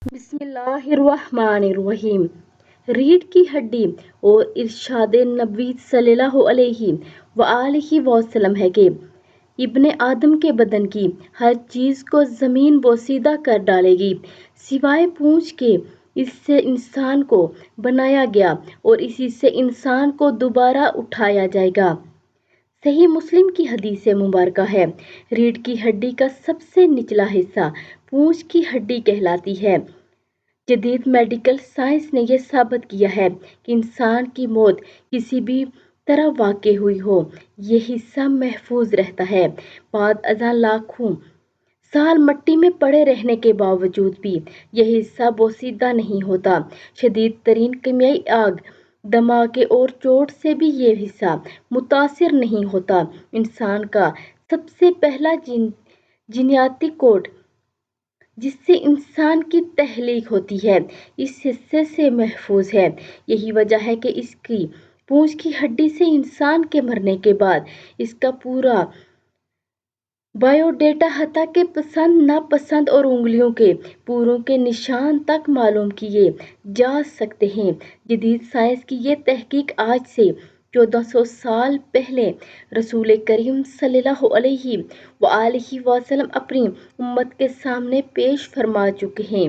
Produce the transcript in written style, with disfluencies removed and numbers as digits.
بسم اللہ الرحمن الرحیم۔ ریڑھ کی ہڈی اور ارشاد نبوی صلی اللہ علیہ وآلہ وسلم ہے کہ ابن آدم کے بدن کی ہر چیز کو زمین بوسیدہ کر ڈالے گی سوائے پونچھ کے۔ اس سے انسان کو بنایا گیا اور اسی سے انسان کو دوبارہ اٹھایا جائے گا۔ صحیح مسلم کی حدیث مبارکہ ہے، ریڑھ کی ہڈی کا سب سے نچلا حصہ پونچھ کی ہڈی کہلاتی ہے۔ جدید میڈیکل سائنس نے یہ ثابت کیا ہے کہ انسان کی موت کسی بھی طرح واقع ہوئی ہو، یہ حصہ محفوظ رہتا ہے۔ بعد ازاں لاکھوں سال مٹی میں پڑے رہنے کے باوجود بھی یہ حصہ بوسیدہ نہیں ہوتا۔ شدید ترین کیمیائی آگ، دھماکے اور چوٹ سے بھی یہ حصہ متاثر نہیں ہوتا۔ انسان کا سب سے پہلا جینیاتی کوڈ جس سے انسان کی تخلیق ہوتی ہے اس حصے سے محفوظ ہے۔ یہی وجہ ہے کہ اس کی پونچھ کی ہڈی سے انسان کے مرنے کے بعد اس کا پورا بائیو ڈیٹا حتیٰ کہ پسند ناپسند اور انگلیوں کے پروں کے نشان تک معلوم کیے جا سکتے ہیں۔ جدید سائنس کی یہ تحقیق آج سے 1400 سال پہلے رسول کریم صلی اللہ علیہ وآلہ وسلم اپنی امت کے سامنے پیش فرما چکے ہیں۔